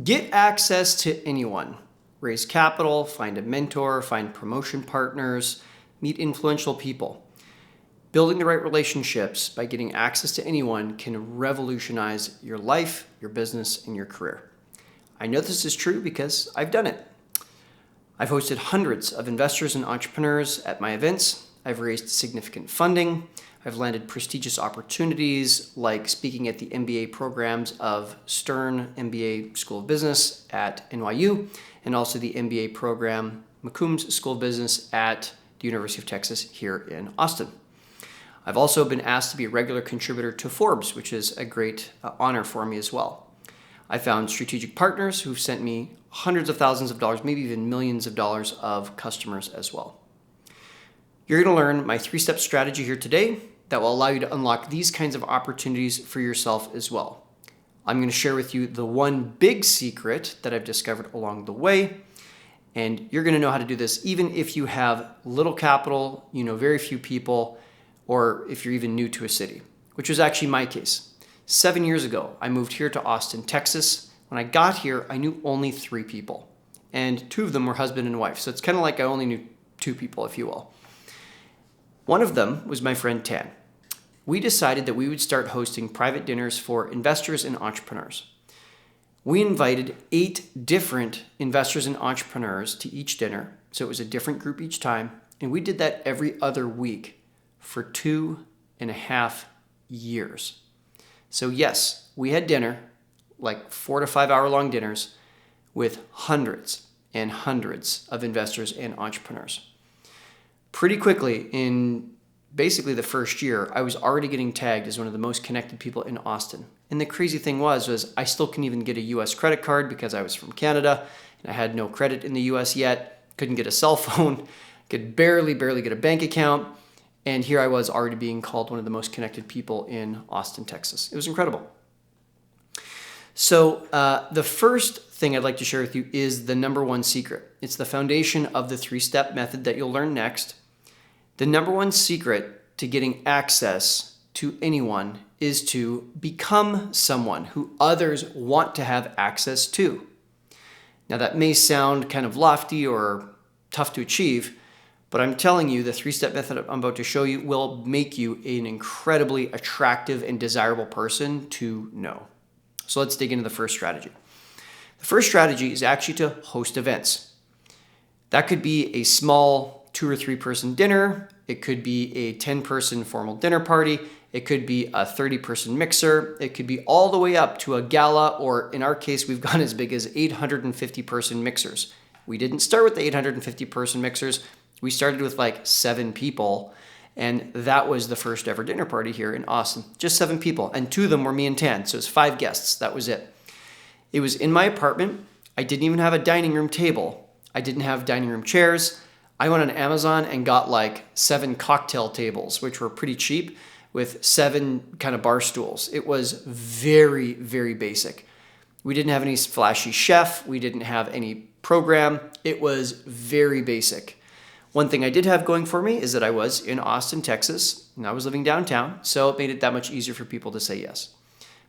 Get access to anyone. Raise capital, find a mentor, find promotion partners, meet influential people. Building the right relationships by getting access to anyone can revolutionize your life, your business, and your career. I know this is true because I've done it. I've hosted hundreds of investors and entrepreneurs at my events. I've raised significant funding. I've landed prestigious opportunities like speaking at the MBA programs of Stern MBA School of Business at NYU and also the MBA program McCombs School of Business at the University of Texas here in Austin. I've also been asked to be a regular contributor to Forbes, which is a great honor for me as well. I found strategic partners who've sent me hundreds of thousands of dollars, maybe even millions of dollars of customers as well. You're going to learn my 3-step strategy here today that will allow you to unlock these kinds of opportunities for yourself as well. I'm going to share with you the one big secret that I've discovered along the way, and you're going to know how to do this even if you have little capital, you know very few people, or if you're even new to a city, which was actually my case. 7 years ago, I moved here to Austin, Texas. When I got here, I knew only 3 people, and 2 of them were husband and wife. So it's kind of like I only knew 2 people, if you will. One of them was my friend Tan. We decided that we would start hosting private dinners for investors and entrepreneurs. We invited 8 different investors and entrepreneurs to each dinner, so it was a different group each time, and we did that every other week for 2.5 years. So yes, we had dinner, like 4 to 5 hour long dinners with hundreds and hundreds of investors and entrepreneurs. Pretty quickly, in basically the first year, I was already getting tagged as one of the most connected people in Austin. And the crazy thing was I still couldn't even get a US credit card because I was from Canada and I had no credit in the US yet, couldn't get a cell phone, could barely get a bank account. And here I was already being called one of the most connected people in Austin, Texas. It was incredible. So the first thing I'd like to share with you is the number one secret. It's the foundation of the 3-step method that you'll learn next. The number one secret to getting access to anyone is to become someone who others want to have access to. Now that may sound kind of lofty or tough to achieve, but I'm telling you, the 3-step method I'm about to show you will make you an incredibly attractive and desirable person to know. So let's dig into the first strategy. The first strategy is actually to host events. That could be a small 2 or 3 person dinner. It could be a 10-person formal dinner party. It could be a 30-person mixer. It could be all the way up to a gala, or in our case, we've gone as big as 850-person mixers. We didn't start with the 850-person mixers. We started with like 7 people, and that was the first ever dinner party here in Austin. Just 7 people, and 2 of them were me and Tan, so it was 5 guests. That was it. It was in my apartment. I didn't even have a dining room table. I didn't have dining room chairs. I went on Amazon and got like 7 cocktail tables, which were pretty cheap, with 7 kind of bar stools. It was very, very basic. We didn't have any flashy chef. We didn't have any program. It was very basic. One thing I did have going for me is that I was in Austin, Texas, and I was living downtown, so it made it that much easier for people to say yes.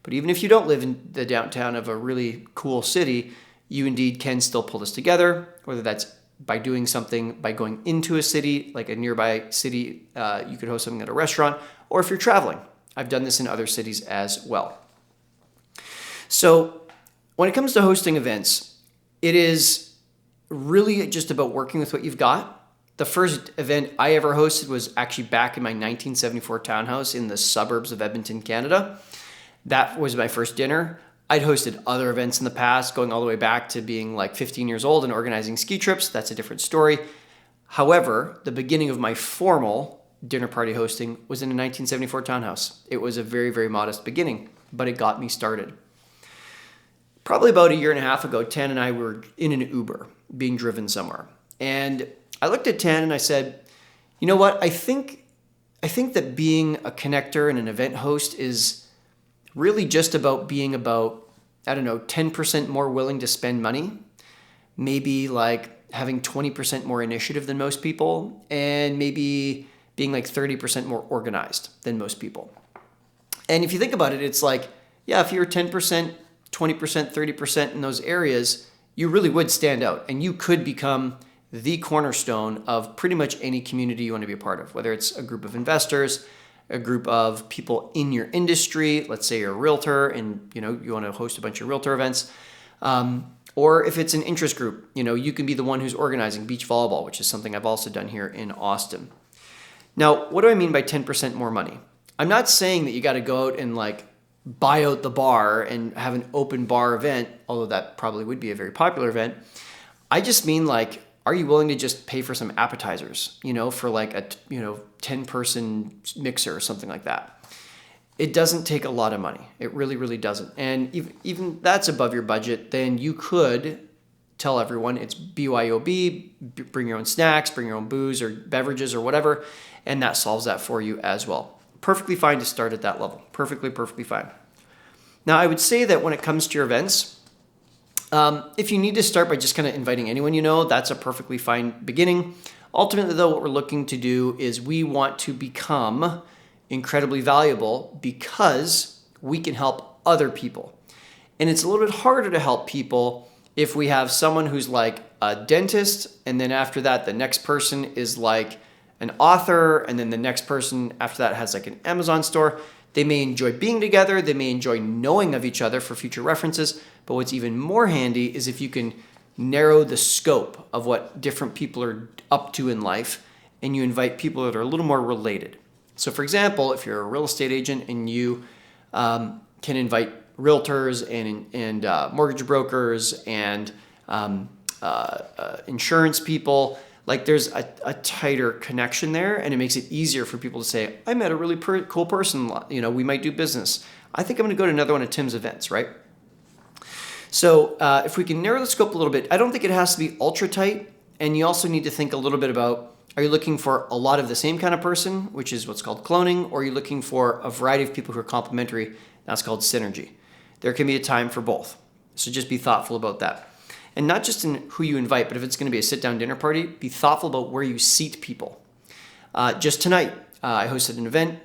But even if you don't live in the downtown of a really cool city, you indeed can still pull this together, whether that's by doing something, by going into a city, like a nearby city, you could host something at a restaurant, or if you're traveling. I've done this in other cities as well. So when it comes to hosting events, it is really just about working with what you've got. The first event I ever hosted was actually back in my 1974 townhouse in the suburbs of Edmonton, Canada. That was my first dinner. I'd hosted other events in the past, going all the way back to being like 15 years old and organizing ski trips. That's a different story. However, the beginning of my formal dinner party hosting was in a 1974 townhouse. It was a very, very modest beginning, but it got me started. Probably about a year and a half ago, Tan and I were in an Uber being driven somewhere. And I looked at Tan and I said, you know what? I think that being a connector and an event host is really just about being about, 10% more willing to spend money, maybe like having 20% more initiative than most people, and maybe being like 30% more organized than most people. And if you think about it, it's like, yeah, if you're 10% 20%, 30% in those areas, you really would stand out and you could become the cornerstone of pretty much any community you want to be a part of, whether it's a group of investors, a group of people in your industry. Let's say you're a realtor and you want to host a bunch of realtor events. Or if it's an interest group, you can be the one who's organizing beach volleyball, which is something I've also done here in Austin. Now, what do I mean by 10% more money? I'm not saying that you got to go out and buy out the bar and have an open bar event, although that probably would be a very popular event. I just mean are you willing to just pay for some appetizers, for a 10-person mixer or something like that? It doesn't take a lot of money. It really, really doesn't. And even that's above your budget, then you could tell everyone it's BYOB, bring your own snacks, bring your own booze or beverages or whatever, and that solves that for you as well. Perfectly fine to start at that level. Perfectly fine. Now, I would say that when it comes to your events, if you need to start by just kind of inviting anyone that's a perfectly fine beginning. Ultimately, though, what we're looking to do is we want to become incredibly valuable because we can help other people. And it's a little bit harder to help people if we have someone who's like a dentist, and then after that, the next person is like an author, and then the next person after that has like an Amazon store. They may enjoy being together. They may enjoy knowing of each other for future references. But what's even more handy is if you can narrow the scope of what different people are up to in life, and you invite people that are a little more related. So for example, if you're a real estate agent and you can invite realtors and mortgage brokers and insurance people, there's a tighter connection there, and it makes it easier for people to say, I met a really cool person, we might do business. I think I'm going to go to another one of Tim's events, right? So if we can narrow the scope a little bit, I don't think it has to be ultra tight, and you also need to think a little bit about, are you looking for a lot of the same kind of person, which is what's called cloning, or are you looking for a variety of people who are complementary? That's called synergy. There can be a time for both. So just be thoughtful about that. And not just in who you invite, but if it's going to be a sit-down dinner party, be thoughtful about where you seat people. Just tonight, I hosted an event.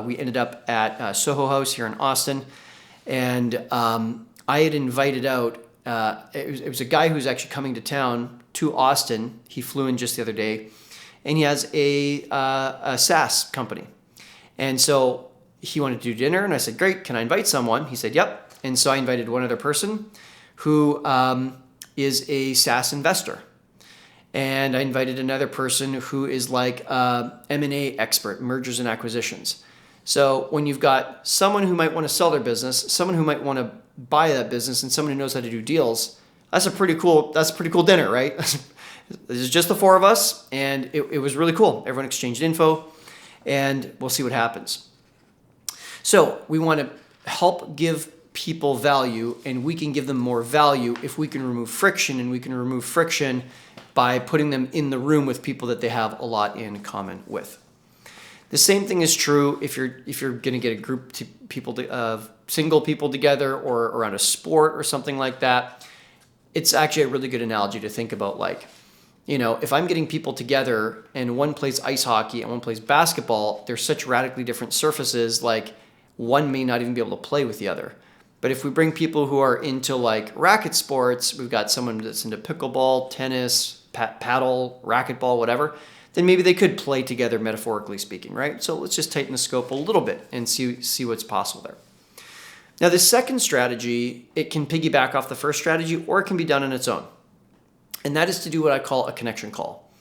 We ended up at Soho House here in Austin, and I had invited out, it was a guy who's actually coming to town to Austin. He flew in just the other day, and he has a SaaS company. And so he wanted to do dinner, and I said, great, can I invite someone? He said, yep. And so I invited one other person who is a SaaS investor. And I invited another person who is like a M&A expert, mergers and acquisitions. So when you've got someone who might want to sell their business, someone who might want to buy that business, and someone who knows how to do deals, that's a pretty cool dinner, right? This is just the four of us, and it was really cool. Everyone exchanged info, and we'll see what happens. So we want to help give people value, and we can give them more value if we can remove friction, and we can remove friction by putting them in the room with people that they have a lot in common with. The same thing is true if you're going to get a group of single people together or around a sport or something like that. It's actually a really good analogy to think about, if I'm getting people together and one plays ice hockey and one plays basketball, they're such radically different surfaces, one may not even be able to play with the other. But if we bring people who are into racket sports, we've got someone that's into pickleball, tennis, paddle, racquetball, whatever, then maybe they could play together, metaphorically speaking, right? So let's just tighten the scope a little bit and see what's possible there. Now, the second strategy, it can piggyback off the first strategy, or it can be done on its own. And that is to do what I call a connection call.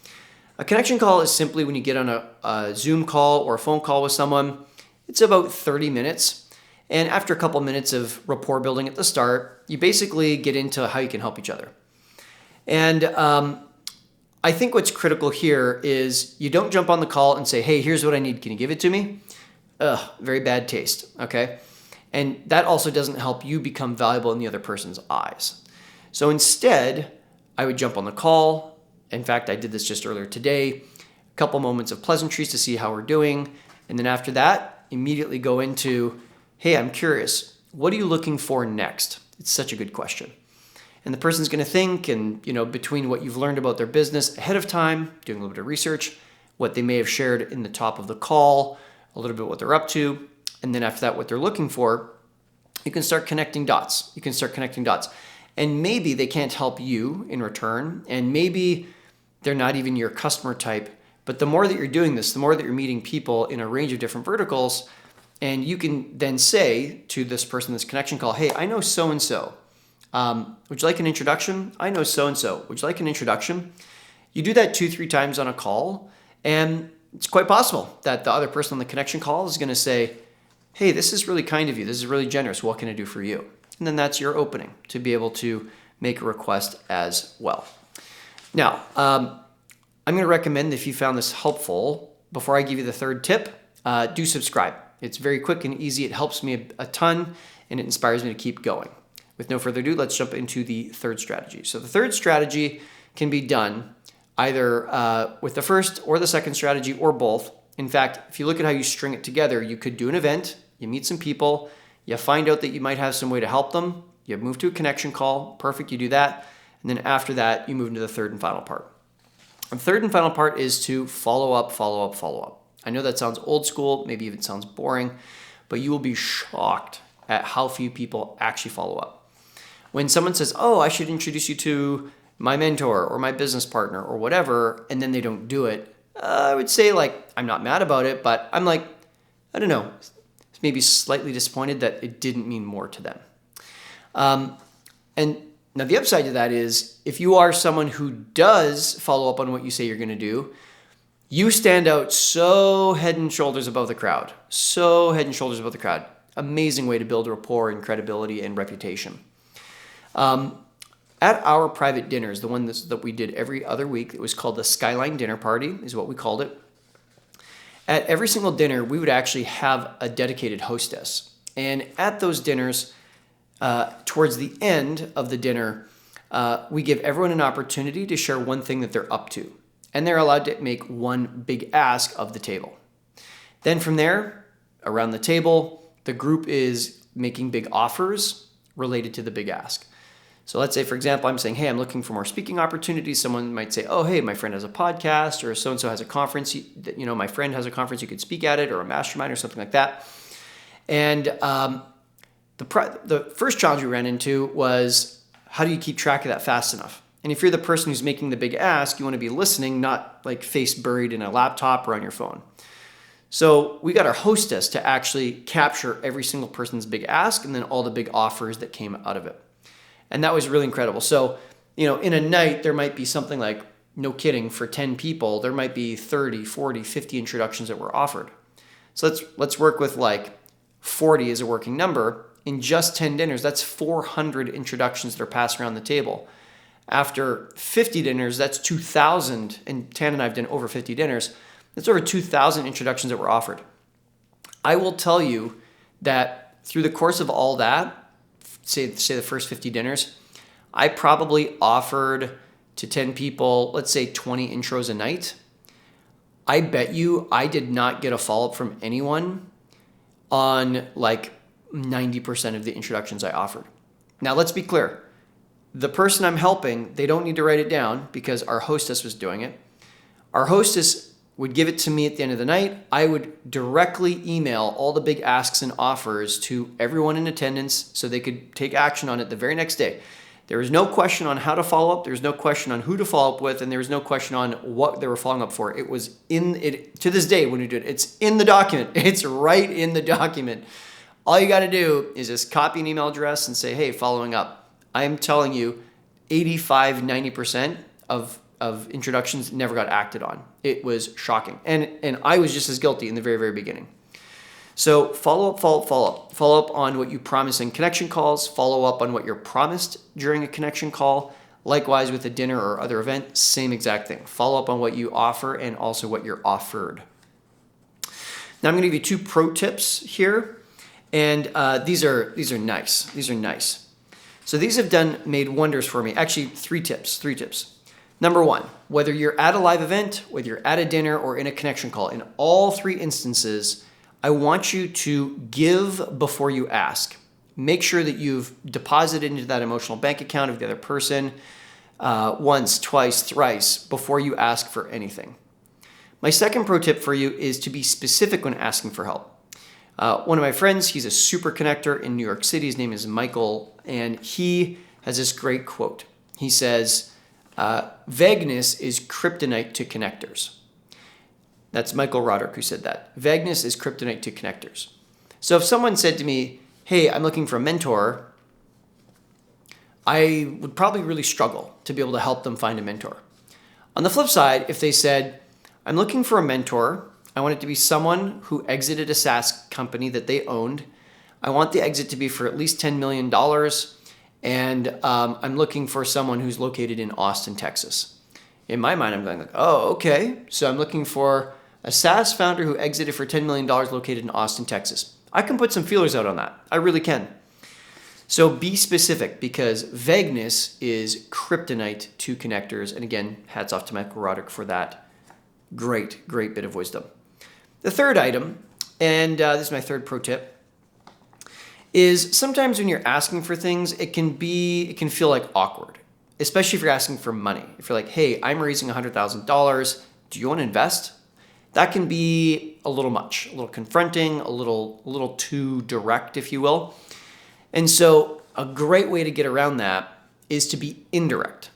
A connection call is simply when you get on a Zoom call or a phone call with someone. It's about 30 minutes. And after a couple minutes of rapport building at the start, you basically get into how you can help each other. And I think what's critical here is you don't jump on the call and say, hey, here's what I need. Can you give it to me? Very bad taste, okay? And that also doesn't help you become valuable in the other person's eyes. So instead, I would jump on the call. In fact, I did this just earlier today. A couple moments of pleasantries to see how we're doing. And then after that, immediately go into, hey, I'm curious, what are you looking for next? It's such a good question. And the person's going to think, and between what you've learned about their business ahead of time, doing a little bit of research, what they may have shared in the top of the call, a little bit what they're up to, and then after that, what they're looking for, You can start connecting dots. And maybe they can't help you in return, and maybe they're not even your customer type. But the more that you're doing this, the more that you're meeting people in a range of different verticals, and you can then say to this person, this connection call, hey, I know so-and-so. Would you like an introduction? I know so-and-so. Would you like an introduction? You do that 2-3 times on a call, and it's quite possible that the other person on the connection call is going to say, hey, this is really kind of you. This is really generous. What can I do for you? And then that's your opening to be able to make a request as well. Now, I'm going to recommend, if you found this helpful, before I give you the third tip, do subscribe. It's very quick and easy. It helps me a ton, and it inspires me to keep going. With no further ado, let's jump into the third strategy. So the third strategy can be done either with the first or the second strategy, or both. In fact, if you look at how you string it together, you could do an event, you meet some people, you find out that you might have some way to help them, you move to a connection call, perfect, you do that, and then after that, you move into the third and final part. The third and final part is to follow up. I know that sounds old school, maybe even sounds boring, but you will be shocked at how few people actually follow up. When someone says, oh, I should introduce you to my mentor or my business partner or whatever, and then they don't do it, I would say, like, I'm not mad about it, but I'm like, I don't know, maybe slightly disappointed that it didn't mean more to them. And now the upside to that is, if you are someone who does follow up on what you say you're going to do, you stand out so head and shoulders above the crowd. Amazing way to build rapport and credibility and reputation. At our private dinners, the one that we did every other week, it was called the Skyline Dinner Party, is what we called it. At every single dinner, we would actually have a dedicated hostess. And at those dinners, towards the end of the dinner, we give everyone an opportunity to share one thing that they're up to. And they're allowed to make one big ask of the table. Then from there, around the table, the group is making big offers related to the big ask. So let's say, for example, I'm saying, hey, I'm looking for more speaking opportunities. Someone might say, oh, hey, my friend has a podcast, or so-and-so has a conference. My friend has a conference, you could speak at it, or a mastermind or something like that. And the first challenge we ran into was, how do you keep track of that fast enough? And if you're the person who's making the big ask, you want to be listening, not like face buried in a laptop or on your phone. So we got our hostess to actually capture every single person's big ask and then all the big offers that came out of it. And that was really incredible. So, in a night, there might be something like, no kidding, for 10 people, there might be 30, 40, 50 introductions that were offered. So let's work with like 40 as a working number. In just 10 dinners, that's 400 introductions that are passed around the table. After 50 dinners, that's 2,000, and Tan and I have done over 50 dinners. That's over 2,000 introductions that were offered. I will tell you that through the course of all that, say the first 50 dinners, I probably offered to 10 people, let's say 20 intros a night. I bet you I did not get a follow-up from anyone on like 90% of the introductions I offered. Now, let's be clear. The person I'm helping, they don't need to write it down because our hostess was doing it. Our hostess would give it to me at the end of the night. I would directly email all the big asks and offers to everyone in attendance so they could take action on it the very next day. There was no question on how to follow up. There was no question on who to follow up with, and there was no question on what they were following up for. It was in it to this day when we do it. It's in the document. It's right in the document. All you got to do is just copy an email address and say, hey, following up. I am telling you, 85-90% of introductions never got acted on. It was shocking. And I was just as guilty in the very, very beginning. So follow up. Follow up on what you promised in connection calls. Follow up on what you're promised during a connection call. Likewise with a dinner or other event, same exact thing. Follow up on what you offer and also what you're offered. Now I'm going to give you 2 pro tips here. And these are nice. These are nice. So these have made wonders for me. Actually, 3 tips. Number 1, whether you're at a live event, whether you're at a dinner or in a connection call, in all 3 instances, I want you to give before you ask. Make sure that you've deposited into that emotional bank account of the other person once, twice, thrice before you ask for anything. My second pro tip for you is to be specific when asking for help. One of my friends, he's a super connector in New York City. His name is Michael, and he has this great quote. He says, vagueness is kryptonite to connectors. That's Michael Roderick who said that. Vagueness is kryptonite to connectors. So if someone said to me, hey, I'm looking for a mentor, I would probably really struggle to be able to help them find a mentor. On the flip side, if they said, I'm looking for a mentor, I want it to be someone who exited a SaaS company that they owned. I want the exit to be for at least $10 million. And I'm looking for someone who's located in Austin, Texas. In my mind, I'm going like, oh, okay. So I'm looking for a SaaS founder who exited for $10 million located in Austin, Texas. I can put some feelers out on that. I really can. So be specific, because vagueness is kryptonite to connectors. And again, hats off to Michael Roderick for that great bit of wisdom. The third item, and this is my third pro tip, is sometimes when you're asking for things, it can feel like awkward, especially if you're asking for money. If you're like, hey, I'm raising $100,000, do you want to invest? That can be a little much, a little confronting, a little too direct, if you will. And so a great way to get around that is to be indirect.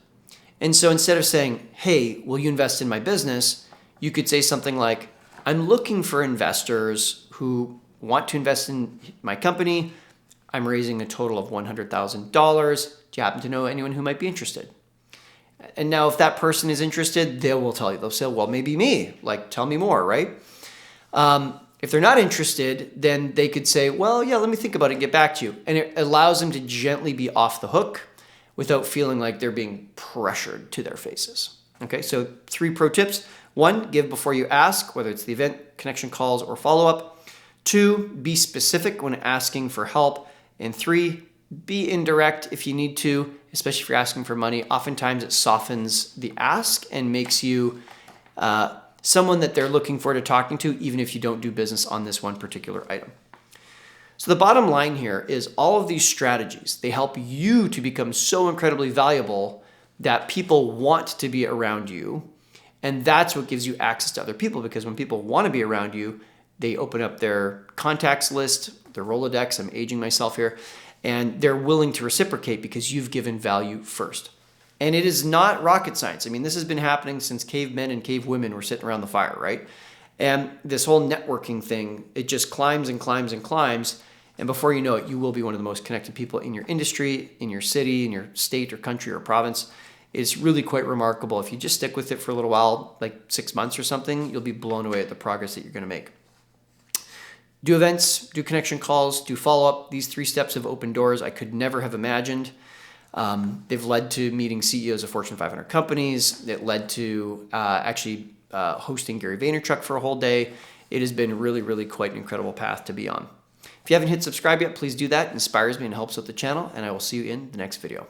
And so instead of saying, hey, will you invest in my business? You could say something like, I'm looking for investors who want to invest in my company. I'm raising a total of $100,000. Do you happen to know anyone who might be interested? And now if that person is interested, they will tell you. They'll say, well, maybe me. Like, tell me more, right? If they're not interested, then they could say, well, yeah, let me think about it and get back to you. And it allows them to gently be off the hook without feeling like they're being pressured to their faces. Okay, so 3 pro tips. 1, give before you ask, whether it's the event, connection calls, or follow-up. 2, be specific when asking for help. And 3, be indirect if you need to, especially if you're asking for money. Oftentimes it softens the ask and makes you someone that they're looking forward to talking to, even if you don't do business on this one particular item. So the bottom line here is all of these strategies, they help you to become so incredibly valuable that people want to be around you. And that's what gives you access to other people, because when people want to be around you, they open up their contacts list, their Rolodex, I'm aging myself here, and they're willing to reciprocate because you've given value first. And it is not rocket science. I mean, this has been happening since cavemen and cavewomen were sitting around the fire, right? And this whole networking thing, it just climbs and climbs and climbs. And before you know it, you will be one of the most connected people in your industry, in your city, in your state or country or province. It's really quite remarkable. If you just stick with it for a little while, like 6 months or something, you'll be blown away at the progress that you're going to make. Do events, do connection calls, do follow-up. These 3 steps have opened doors I could never have imagined. They've led to meeting CEOs of Fortune 500 companies. It led to hosting Gary Vaynerchuk for a whole day. It has been really quite an incredible path to be on. If you haven't hit subscribe yet, please do that. It inspires me and helps with the channel, and I will see you in the next video.